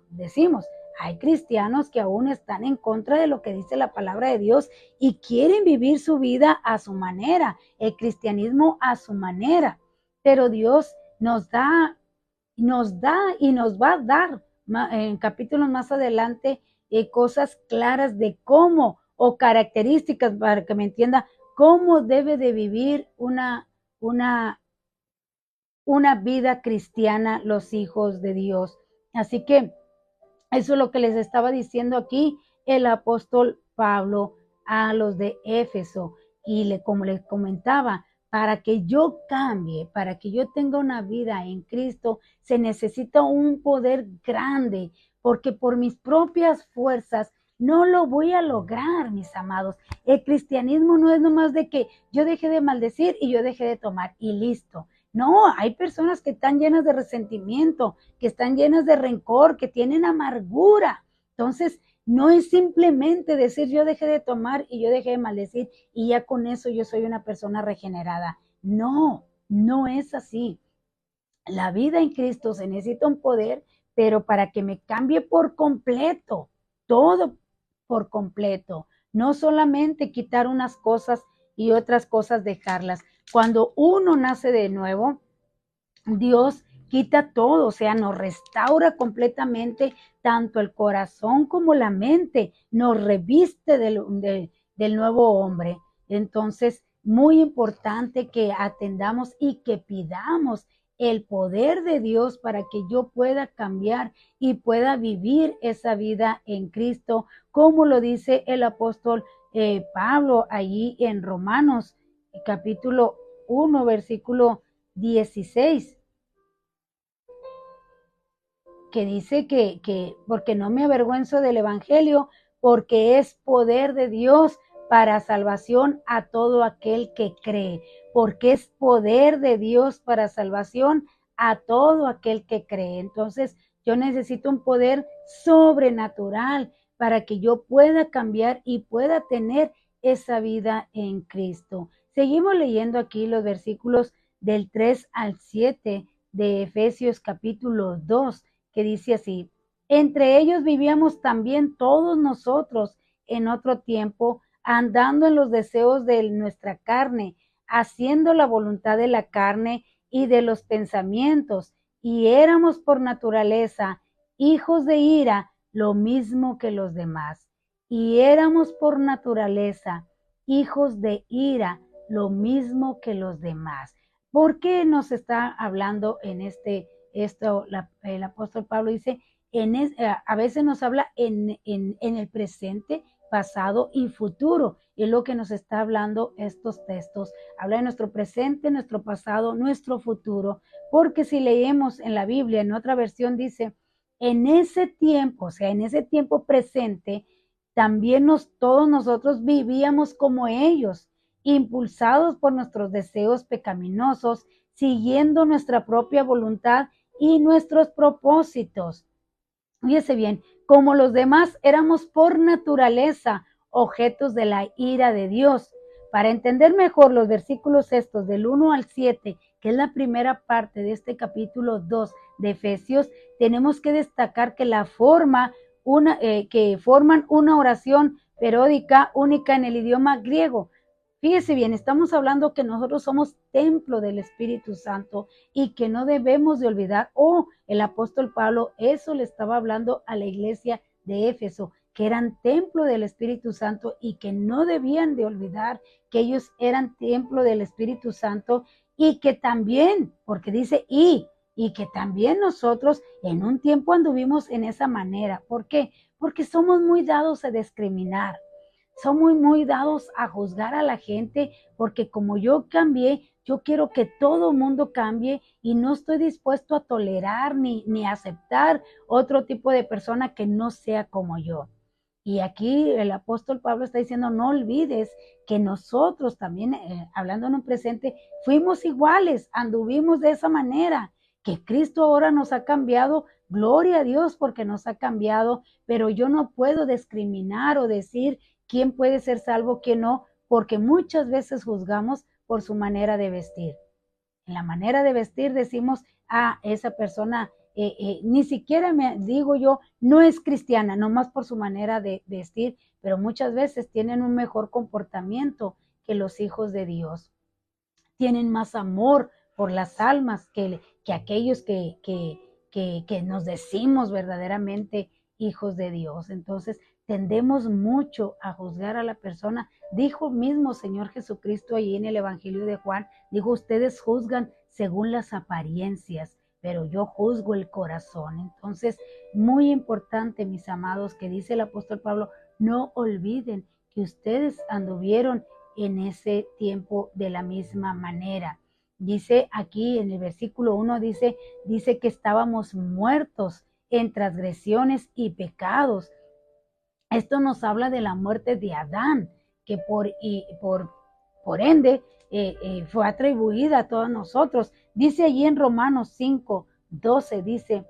cristianos que aún están en contra de lo que dice la palabra de Dios y quieren vivir su vida a su manera, el cristianismo a su manera, pero Dios nos da y nos va a dar en capítulos más adelante cosas claras de cómo, o características, para que me entienda, cómo debe de vivir una vida cristiana los hijos de Dios. Así que eso es lo que les estaba diciendo aquí el apóstol Pablo a los de Éfeso. Y como les comentaba, para que yo cambie, para que yo tenga una vida en Cristo, se necesita un poder grande, porque por mis propias fuerzas no lo voy a lograr, mis amados. El cristianismo no es nomás de que yo deje de maldecir y yo deje de tomar y listo. No, hay personas que están llenas de resentimiento, que están llenas de rencor, que tienen amargura. Entonces, no es simplemente decir yo dejé de tomar y yo dejé de maldecir y ya con eso yo soy una persona regenerada. No, no es así. La vida en Cristo se necesita un poder, pero para que me cambie por completo, todo por completo, no solamente quitar unas cosas y otras cosas dejarlas. Cuando uno nace de nuevo, Dios quita todo, o sea, nos restaura completamente tanto el corazón como la mente, nos reviste del nuevo hombre. Entonces, muy importante que atendamos y que pidamos el poder de Dios para que yo pueda cambiar y pueda vivir esa vida en Cristo, como lo dice el apóstol Pablo allí en Romanos capítulo 1, versículo 16, que dice que porque no me avergüenzo del evangelio, porque es poder de Dios para salvación a todo aquel que cree, porque es poder de Dios para salvación a todo aquel que cree. Entonces, yo necesito un poder sobrenatural para que yo pueda cambiar y pueda tener esa vida en Cristo. Seguimos leyendo aquí los versículos del 3 al 7 de Efesios capítulo 2, que dice así: entre ellos vivíamos también todos nosotros en otro tiempo, andando en los deseos de nuestra carne, haciendo la voluntad de la carne y de los pensamientos, y éramos por naturaleza hijos de ira, lo mismo que los demás. y éramos por naturaleza hijos de ira, lo mismo que los demás. ¿Por qué nos está hablando en el apóstol Pablo dice, a veces nos habla en el presente, pasado y futuro? Es lo que nos está hablando estos textos. Habla de nuestro presente, nuestro pasado, nuestro futuro. Porque si leemos en la Biblia, en otra versión dice, en ese tiempo, o sea, en ese tiempo presente, también todos nosotros vivíamos como ellos, impulsados por nuestros deseos pecaminosos, siguiendo nuestra propia voluntad y nuestros propósitos. Fíjese bien, como los demás éramos por naturaleza objetos de la ira de Dios. Para entender mejor los versículos estos del 1 al 7, que es la primera parte de este capítulo 2 de Efesios, tenemos que destacar que que forman una oración periódica única en el idioma griego. Fíjese bien, estamos hablando que nosotros somos templo del Espíritu Santo y que no debemos de olvidar, el apóstol Pablo eso le estaba hablando a la iglesia de Éfeso, que eran templo del Espíritu Santo y que no debían de olvidar que ellos eran templo del Espíritu Santo y que también, porque dice y que también nosotros en un tiempo anduvimos en esa manera. ¿Por qué? Porque somos muy dados a discriminar. Somos muy dados a juzgar a la gente porque como yo cambié, yo quiero que todo mundo cambie y no estoy dispuesto a tolerar ni aceptar otro tipo de persona que no sea como yo. Y aquí el apóstol Pablo está diciendo, no olvides que nosotros también, hablando en un presente, fuimos iguales, anduvimos de esa manera, que Cristo ahora nos ha cambiado, gloria a Dios porque nos ha cambiado, pero yo no puedo discriminar o decir quién puede ser salvo, quién no, porque muchas veces juzgamos por su manera de vestir. En la manera de vestir decimos, esa persona ni siquiera me digo yo, no es cristiana, nomás por su manera de vestir, pero muchas veces tienen un mejor comportamiento que los hijos de Dios. Tienen más amor por las almas que aquellos que nos decimos verdaderamente hijos de Dios. Entonces, tendemos mucho a juzgar a la persona. Dijo mismo Señor Jesucristo allí en el Evangelio de Juan, dijo, ustedes juzgan según las apariencias, pero yo juzgo el corazón. Entonces, muy importante, mis amados, que dice el apóstol Pablo, no olviden que ustedes anduvieron en ese tiempo de la misma manera. Dice aquí en el versículo 1, dice que estábamos muertos en transgresiones y pecados. Esto nos habla de la muerte de Adán, que por ende fue atribuida a todos nosotros. Dice allí en Romanos 5, 12, dice,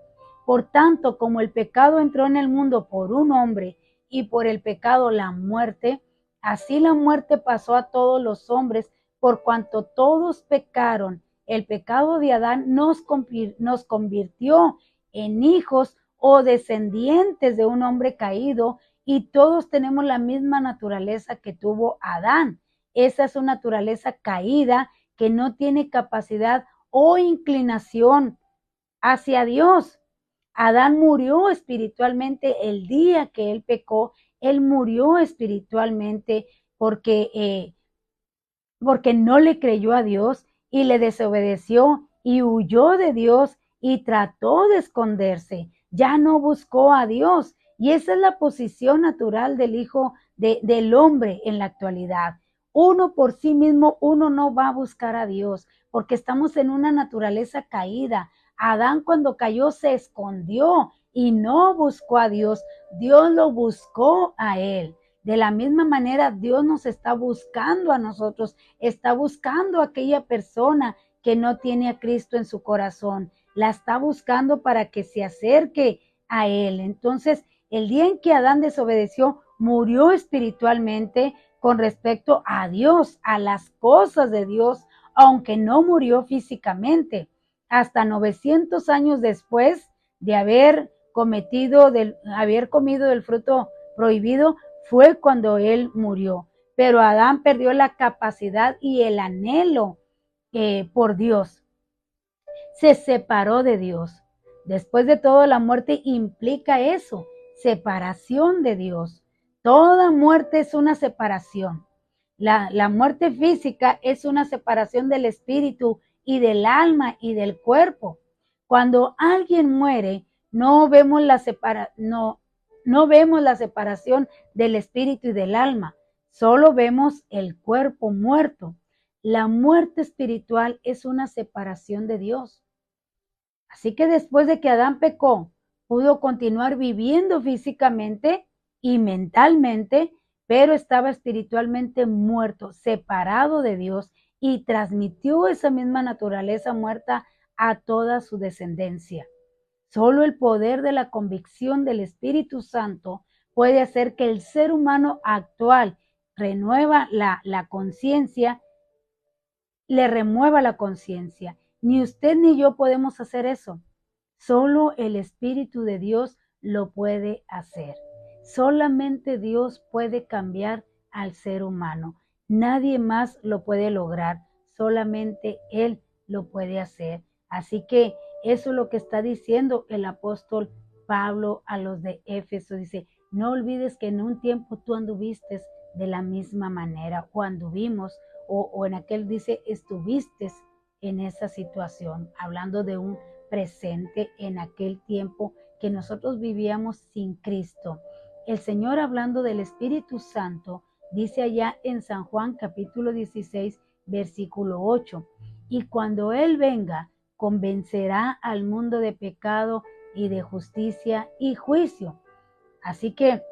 por tanto, como el pecado entró en el mundo por un hombre y por el pecado la muerte, así la muerte pasó a todos los hombres por cuanto todos pecaron. El pecado de Adán nos convirtió en hijos o descendientes de un hombre caído y todos tenemos la misma naturaleza que tuvo Adán. Esa es su naturaleza caída que no tiene capacidad o inclinación hacia Dios. Adán murió espiritualmente el día que él pecó. Él murió espiritualmente porque no le creyó a Dios y le desobedeció y huyó de Dios y trató de esconderse. Ya no buscó a Dios. Y esa es la posición natural del hijo del hombre en la actualidad. Uno por sí mismo, uno no va a buscar a Dios porque estamos en una naturaleza caída. Adán cuando cayó se escondió y no buscó a Dios. Dios lo buscó a él. De la misma manera, Dios nos está buscando a nosotros, está buscando a aquella persona que no tiene a Cristo en su corazón, la está buscando para que se acerque a Él. Entonces, el día en que Adán desobedeció, murió espiritualmente con respecto a Dios, a las cosas de Dios, aunque no murió físicamente. Hasta 900 años después de haber comido del fruto prohibido, fue cuando él murió. Pero Adán perdió la capacidad y el anhelo por Dios. Se separó de Dios. Después de todo, la muerte implica eso, separación de Dios. Toda muerte es una separación. La muerte física es una separación del espíritu y del alma y del cuerpo. Cuando alguien muere, no vemos no vemos la separación del espíritu y del alma, solo vemos el cuerpo muerto. La muerte espiritual es una separación de Dios. Así que después de que Adán pecó, pudo continuar viviendo físicamente y mentalmente, pero estaba espiritualmente muerto, separado de Dios, y transmitió esa misma naturaleza muerta a toda su descendencia. Solo el poder de la convicción del Espíritu Santo puede hacer que el ser humano actual renueva la conciencia, le remueva la conciencia. Ni usted ni yo podemos hacer eso. Solo el Espíritu de Dios lo puede hacer. Solamente Dios puede cambiar al ser humano. Nadie más lo puede lograr. Solamente Él lo puede hacer. Así que eso es lo que está diciendo el apóstol Pablo a los de Éfeso. Dice, no olvides que en un tiempo tú anduviste de la misma manera o anduvimos o en aquel dice estuviste en esa situación, hablando de un presente en aquel tiempo que nosotros vivíamos sin Cristo. El Señor, hablando del Espíritu Santo, dice allá en San Juan capítulo 16, versículo 8, y cuando Él venga, convencerá al mundo de pecado y de justicia y juicio. Así que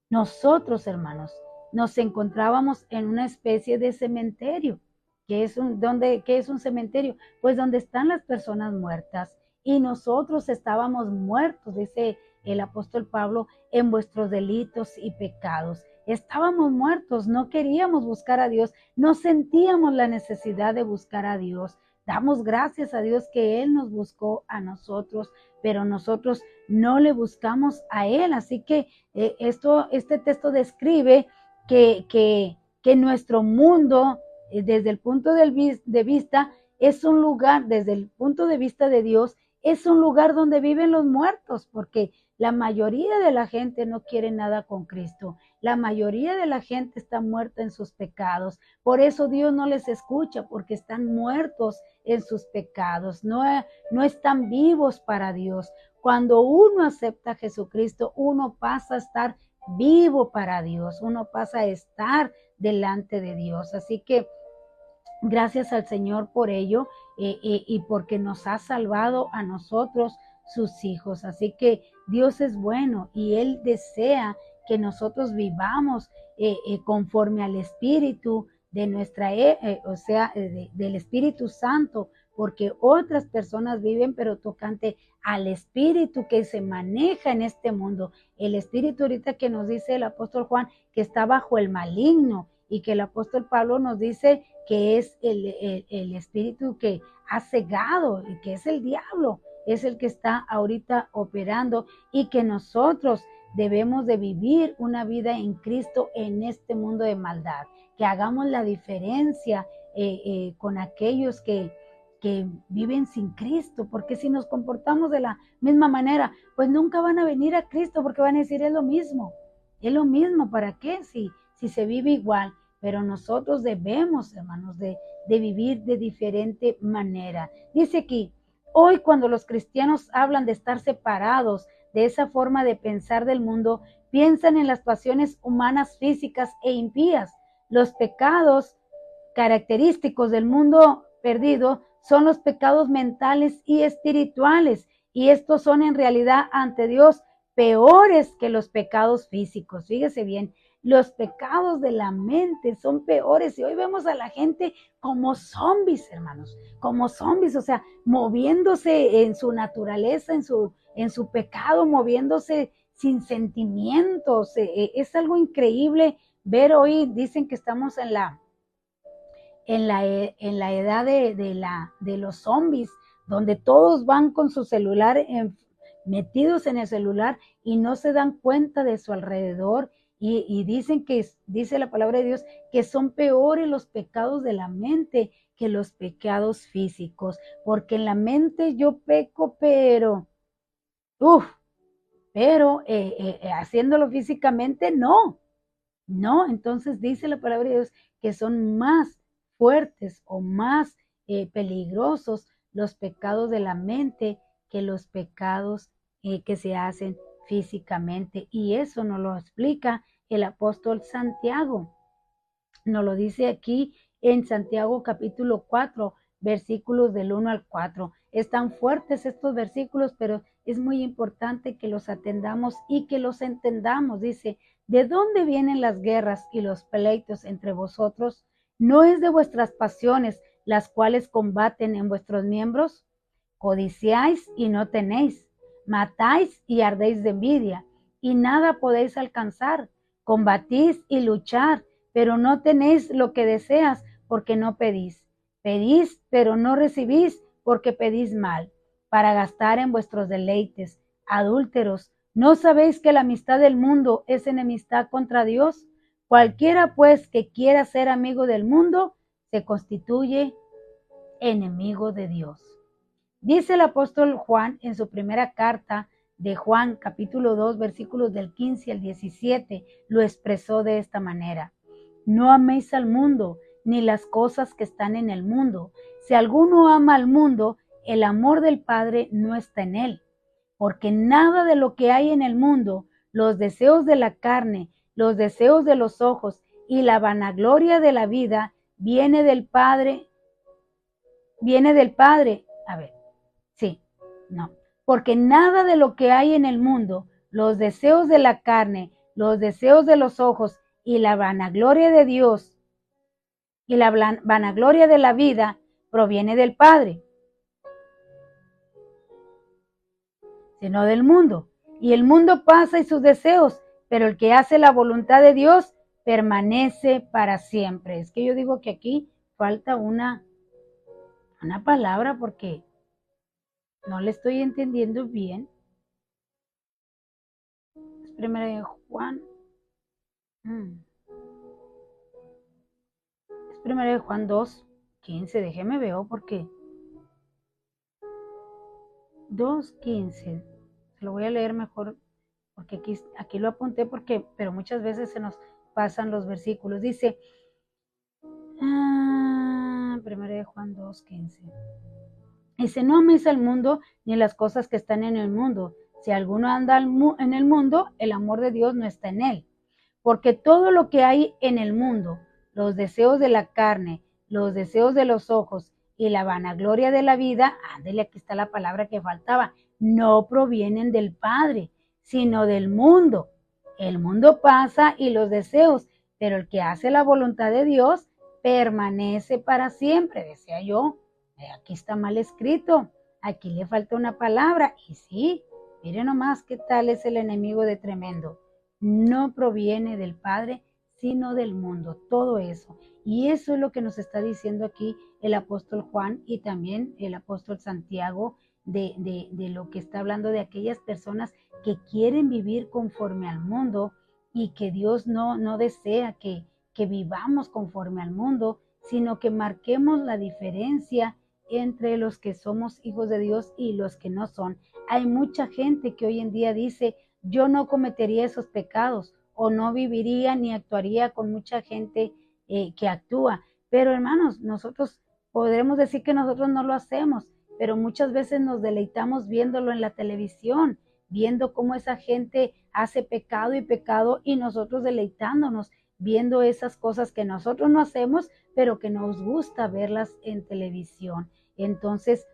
nosotros, hermanos, nos encontrábamos en una especie de cementerio. ¿Qué es un cementerio? Pues donde están las personas muertas. Y nosotros estábamos muertos, dice el apóstol Pablo, en vuestros delitos y pecados. Estábamos muertos, no queríamos buscar a Dios, no sentíamos la necesidad de buscar a Dios. Damos gracias a Dios que Él nos buscó a nosotros, pero nosotros no le buscamos a Él. Así que este texto describe que nuestro mundo, desde el punto de vista, es un lugar, desde el punto de vista de Dios, es un lugar donde viven los muertos, porque la mayoría de la gente no quiere nada con Cristo. La mayoría de la gente está muerta en sus pecados. Por eso Dios no les escucha, porque están muertos en sus pecados. No están vivos para Dios. Cuando uno acepta a Jesucristo, uno pasa a estar vivo para Dios. Uno pasa a estar delante de Dios. Así que gracias al Señor por ello y porque nos ha salvado a nosotros, sus hijos. Así que Dios es bueno y Él desea que nosotros vivamos conforme al Espíritu de nuestra, del Espíritu Santo, porque otras personas viven, pero tocante al Espíritu que se maneja en este mundo. El Espíritu ahorita que nos dice el apóstol Juan que está bajo el maligno, y que el apóstol Pablo nos dice que es el espíritu que ha cegado y que es el diablo, es el que está ahorita operando y que nosotros debemos de vivir una vida en Cristo en este mundo de maldad, que hagamos la diferencia con aquellos que viven sin Cristo, porque si nos comportamos de la misma manera, pues nunca van a venir a Cristo porque van a decir es lo mismo, ¿para qué? Si se vive igual, pero nosotros debemos, hermanos, de vivir de diferente manera. Dice aquí, hoy cuando los cristianos hablan de estar separados de esa forma de pensar del mundo, piensan en las pasiones humanas físicas e impías. Los pecados característicos del mundo perdido son los pecados mentales y espirituales, y estos son en realidad ante Dios peores que los pecados físicos. Fíjese bien, los pecados de la mente son peores y hoy vemos a la gente como zombies, hermanos, como zombies, o sea, moviéndose en su naturaleza, en su pecado, moviéndose sin sentimientos. Es algo increíble ver hoy, dicen que estamos en la edad de los zombies, donde todos van con su celular metidos en el celular y no se dan cuenta de su alrededor y dicen dice la palabra de Dios, que son peores los pecados de la mente que los pecados físicos, porque en la mente yo peco, pero pero haciéndolo físicamente, no. No, entonces dice la palabra de Dios que son más fuertes o más peligrosos los pecados de la mente que los pecados que se hacen físicamente. Y eso nos lo explica el apóstol Santiago. Nos lo dice aquí en Santiago capítulo 4, versículos del 1 al 4. Están fuertes estos versículos, pero es muy importante que los atendamos y que los entendamos. Dice, ¿de dónde vienen las guerras y los pleitos entre vosotros? ¿No es de vuestras pasiones las cuales combaten en vuestros miembros? Codiciáis y no tenéis, matáis y ardéis de envidia, y nada podéis alcanzar. Combatís y luchar, pero no tenéis lo que deseas, porque no pedís. Pedís, pero no recibís, porque pedís mal, para gastar en vuestros deleites. Adúlteros, ¿no sabéis que la amistad del mundo es enemistad contra Dios? Cualquiera, pues, que quiera ser amigo del mundo, se constituye enemigo de Dios. Dice el apóstol Juan en su primera carta de Juan, capítulo 2, versículos del 15 al 17, lo expresó de esta manera. No améis al mundo, ni las cosas que están en el mundo. Si alguno ama al mundo, el amor del Padre no está en él. Porque nada de lo que hay en el mundo, los deseos de la carne, los deseos de los ojos y la vanagloria de la vida, viene del Padre. Sí, no. Porque nada de lo que hay en el mundo, los deseos de la carne, los deseos de los ojos y la vanagloria de Dios y la vanagloria de la vida proviene del Padre, sino del mundo. Y el mundo pasa y sus deseos, pero el que hace la voluntad de Dios permanece para siempre. Es que yo digo que aquí falta una palabra porque no le estoy entendiendo bien. Es primera de Juan. Es primera de Juan 2, 15. Déjeme ver porque 2:15. Se lo voy a leer mejor porque aquí lo apunté pero muchas veces se nos pasan los versículos. Dice, primera de Juan 2:15. Dice, no améis al mundo ni las cosas que están en el mundo. Si alguno anda en el mundo, el amor de Dios no está en él. Porque todo lo que hay en el mundo, los deseos de la carne, los deseos de los ojos y la vanagloria de la vida, ándele, aquí está la palabra que faltaba, no provienen del Padre, sino del mundo. El mundo pasa y los deseos, pero el que hace la voluntad de Dios permanece para siempre, decía yo. Aquí está mal escrito, aquí le falta una palabra. Y sí, mire nomás qué tal es el enemigo de tremendo. No proviene del Padre, sino del mundo, todo eso. Y eso es lo que nos está diciendo aquí el apóstol Juan y también el apóstol Santiago, de lo que está hablando de aquellas personas que quieren vivir conforme al mundo y que Dios no desea que vivamos conforme al mundo, sino que marquemos la diferencia entre los que somos hijos de Dios y los que no son. Hay mucha gente que hoy en día dice, yo no cometería esos pecados o no viviría ni actuaría con mucha gente que actúa. Pero hermanos, nosotros podremos decir que nosotros no lo hacemos, pero muchas veces nos deleitamos viéndolo en la televisión, viendo cómo esa gente hace pecado y nosotros deleitándonos, viendo esas cosas que nosotros no hacemos, pero que nos gusta verlas en televisión. Entonces,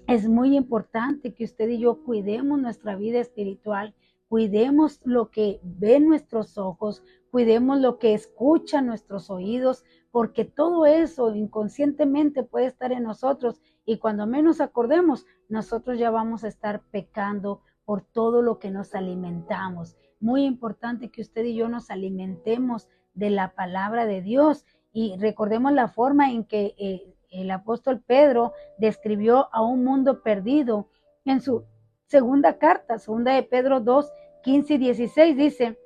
es muy importante que usted y yo cuidemos nuestra vida espiritual, cuidemos lo que ven nuestros ojos, cuidemos lo que escuchan nuestros oídos, porque todo eso inconscientemente puede estar en nosotros y cuando menos acordemos, nosotros ya vamos a estar pecando por todo lo que nos alimentamos. Muy importante que usted y yo nos alimentemos de la palabra de Dios y recordemos la forma en que el apóstol Pedro describió a un mundo perdido en su segunda carta, segunda de Pedro 2, 15 y 16, dice,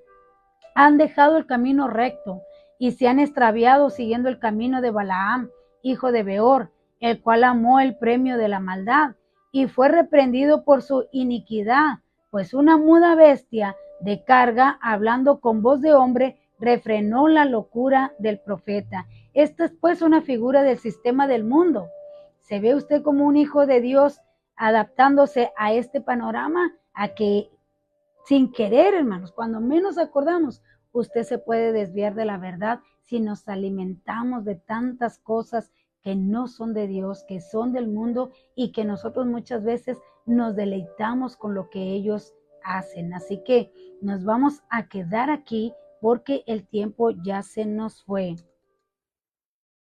han dejado el camino recto y se han extraviado siguiendo el camino de Balaam, hijo de Beor, el cual amó el premio de la maldad y fue reprendido por su iniquidad, pues una muda bestia de carga, hablando con voz de hombre, refrenó la locura del profeta. Esta es pues una figura del sistema del mundo. ¿Se ve usted como un hijo de Dios adaptándose a este panorama? A que sin querer, hermanos, cuando menos acordamos, usted se puede desviar de la verdad si nos alimentamos de tantas cosas que no son de Dios, que son del mundo y que nosotros muchas veces nos deleitamos con lo que ellos hacen. Así que nos vamos a quedar aquí porque el tiempo ya se nos fue.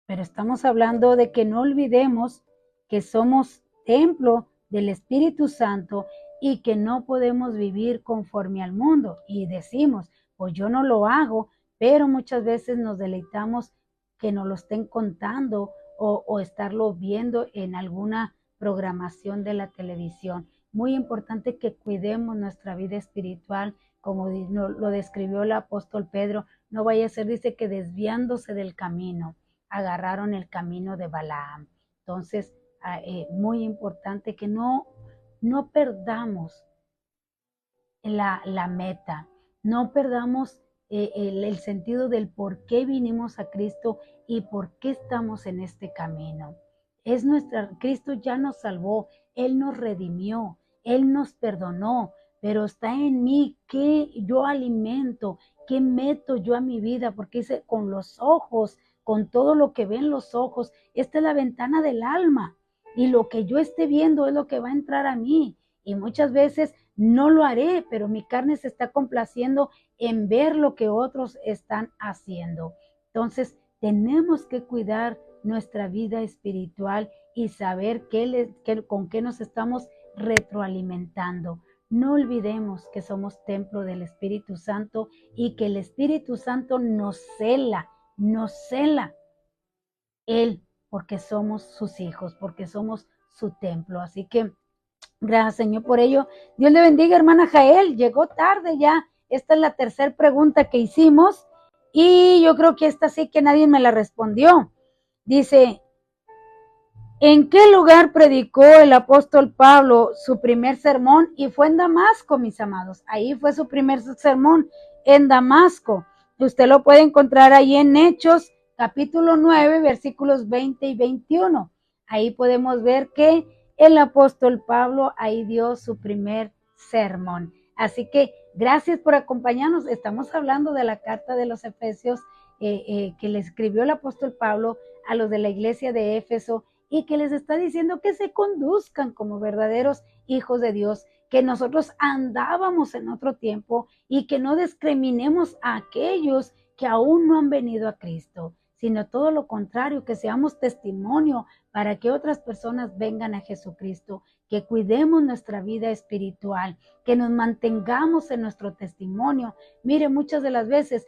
Pero estamos hablando de que no olvidemos que somos templo del Espíritu Santo y que no podemos vivir conforme al mundo. Y decimos, pues yo no lo hago, pero muchas veces nos deleitamos que nos lo estén contando o estarlo viendo en alguna programación de la televisión. Muy importante que cuidemos nuestra vida espiritual, como lo describió el apóstol Pedro. No vaya a ser, dice, que desviándose del camino, agarraron el camino de Balaam. Entonces, muy importante que no perdamos la meta, no perdamos el sentido del por qué vinimos a Cristo y por qué estamos en este camino. Cristo ya nos salvó, Él nos redimió, Él nos perdonó, pero está en mí qué yo alimento, qué meto yo a mi vida, porque dice con los ojos, con todo lo que ven los ojos, esta es la ventana del alma y lo que yo esté viendo es lo que va a entrar a mí. Y muchas veces no lo haré, pero mi carne se está complaciendo en ver lo que otros están haciendo. Entonces, tenemos que cuidar nuestra vida espiritual y saber con qué nos estamos retroalimentando. No olvidemos que somos templo del Espíritu Santo y que el Espíritu Santo nos cela Él, porque somos sus hijos, porque somos su templo. Así que gracias, Señor, por ello. Dios le bendiga, hermana Jael. Llegó tarde ya. Esta es la tercera pregunta que hicimos y yo creo que esta sí que nadie me la respondió. Dice, ¿en qué lugar predicó el apóstol Pablo su primer sermón? Y fue en Damasco, mis amados. Ahí fue su primer sermón, en Damasco. Usted lo puede encontrar ahí en Hechos, capítulo 9, versículos 20 y 21. Ahí podemos ver que el apóstol Pablo ahí dio su primer sermón. Así que gracias por acompañarnos. Estamos hablando de la carta de los Efesios que le escribió el apóstol Pablo a los de la iglesia de Éfeso y que les está diciendo que se conduzcan como verdaderos hijos de Dios, que nosotros andábamos en otro tiempo y que no discriminemos a aquellos que aún no han venido a Cristo, sino todo lo contrario, que seamos testimonio para que otras personas vengan a Jesucristo, que cuidemos nuestra vida espiritual, que nos mantengamos en nuestro testimonio. Mire, muchas de las veces,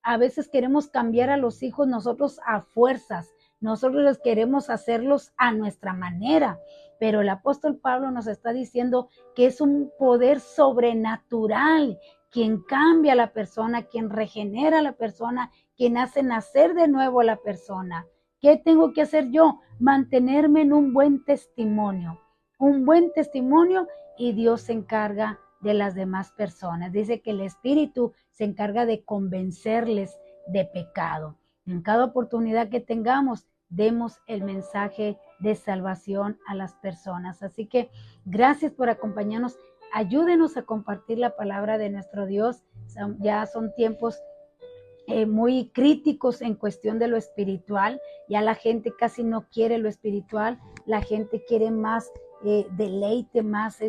a veces queremos cambiar a los hijos nosotros a fuerzas, nosotros les queremos hacerlos a nuestra manera, pero el apóstol Pablo nos está diciendo que es un poder sobrenatural quien cambia a la persona, quien regenera a la persona, quien hace nacer de nuevo a la persona. ¿Qué tengo que hacer yo? Mantenerme en un buen testimonio y Dios se encarga de las demás personas. Dice que el Espíritu se encarga de convencerles de pecado. En cada oportunidad que tengamos, demos el mensaje de salvación a las personas. Así que gracias por acompañarnos. Ayúdenos a compartir la palabra de nuestro Dios. Ya son tiempos muy críticos en cuestión de lo espiritual. Ya la gente casi no quiere lo espiritual. La gente quiere más deleite, más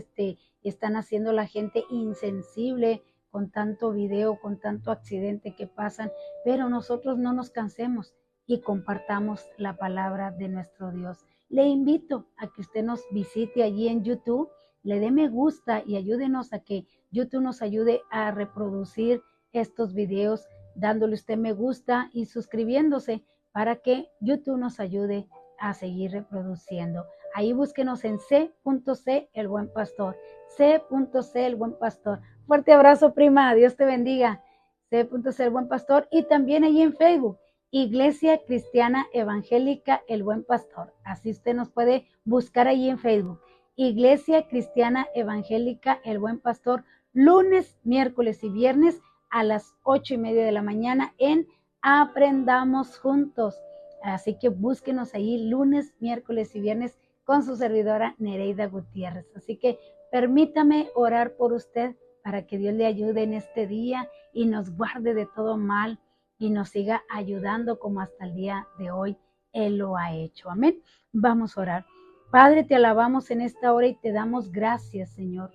están haciendo la gente insensible con tanto video, con tanto accidente que pasan, pero nosotros no nos cansemos y compartamos la palabra de nuestro Dios. Le invito a que usted nos visite allí en YouTube, le dé me gusta y ayúdenos a que YouTube nos ayude a reproducir estos videos, dándole usted me gusta y suscribiéndose para que YouTube nos ayude a seguir reproduciendo. Ahí búsquenos en C.C. El Buen Pastor. C.C. El Buen Pastor. Fuerte abrazo, prima. Dios te bendiga. C.C. El Buen Pastor. Y también ahí en Facebook, Iglesia Cristiana Evangélica El Buen Pastor. Así usted nos puede buscar ahí en Facebook. Iglesia Cristiana Evangélica El Buen Pastor, lunes, miércoles y viernes a las 8:30 de la mañana en Aprendamos Juntos. Así que búsquenos ahí lunes, miércoles y viernes con su servidora Nereida Gutiérrez. Así que permítame orar por usted para que Dios le ayude en este día y nos guarde de todo mal y nos siga ayudando como hasta el día de hoy Él lo ha hecho. Amén. Vamos a orar. Padre, te alabamos en esta hora y te damos gracias, Señor.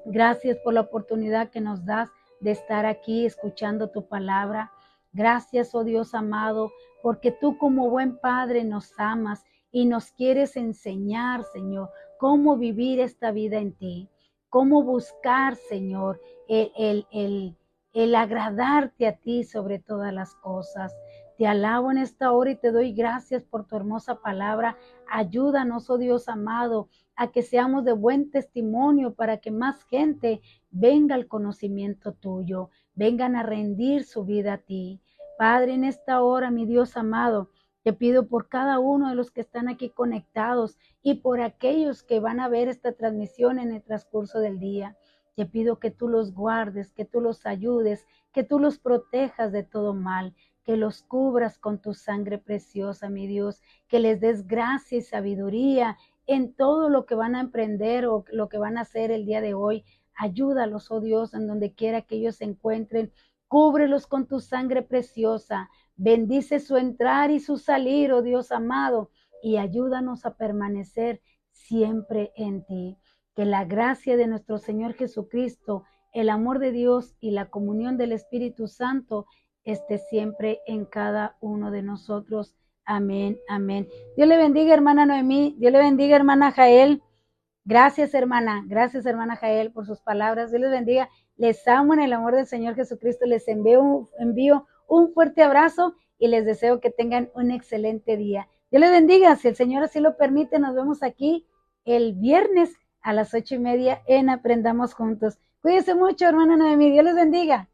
Gracias por la oportunidad que nos das de estar aquí escuchando tu palabra. Gracias, oh Dios amado, porque tú como buen Padre nos amas y nos quieres enseñar, Señor, cómo vivir esta vida en ti, cómo buscar, Señor, el agradarte a ti sobre todas las cosas. Te alabo en esta hora y te doy gracias por tu hermosa palabra. Ayúdanos, oh Dios amado, a que seamos de buen testimonio para que más gente venga al conocimiento tuyo, vengan a rendir su vida a ti. Padre, en esta hora, mi Dios amado, te pido por cada uno de los que están aquí conectados y por aquellos que van a ver esta transmisión en el transcurso del día. Te pido que tú los guardes, que tú los ayudes, que tú los protejas de todo mal, que los cubras con tu sangre preciosa, mi Dios, que les des gracia y sabiduría en todo lo que van a emprender o lo que van a hacer el día de hoy. Ayúdalos, oh Dios, en donde quiera que ellos se encuentren. Cúbrelos con tu sangre preciosa. Bendice su entrar y su salir, oh Dios amado, y ayúdanos a permanecer siempre en ti. Que la gracia de nuestro Señor Jesucristo, el amor de Dios y la comunión del Espíritu Santo esté siempre en cada uno de nosotros. Amén, amén. Dios le bendiga, hermana Noemí. Dios le bendiga, hermana Jael. Gracias, hermana. Gracias, hermana Jael, por sus palabras. Dios les bendiga. Les amo en el amor del Señor Jesucristo. Les envío un fuerte abrazo y les deseo que tengan un excelente día. Dios les bendiga. Si el Señor así lo permite, nos vemos aquí el viernes a las 8:30 en Aprendamos Juntos. Cuídense mucho, hermana Noemí. Dios les bendiga.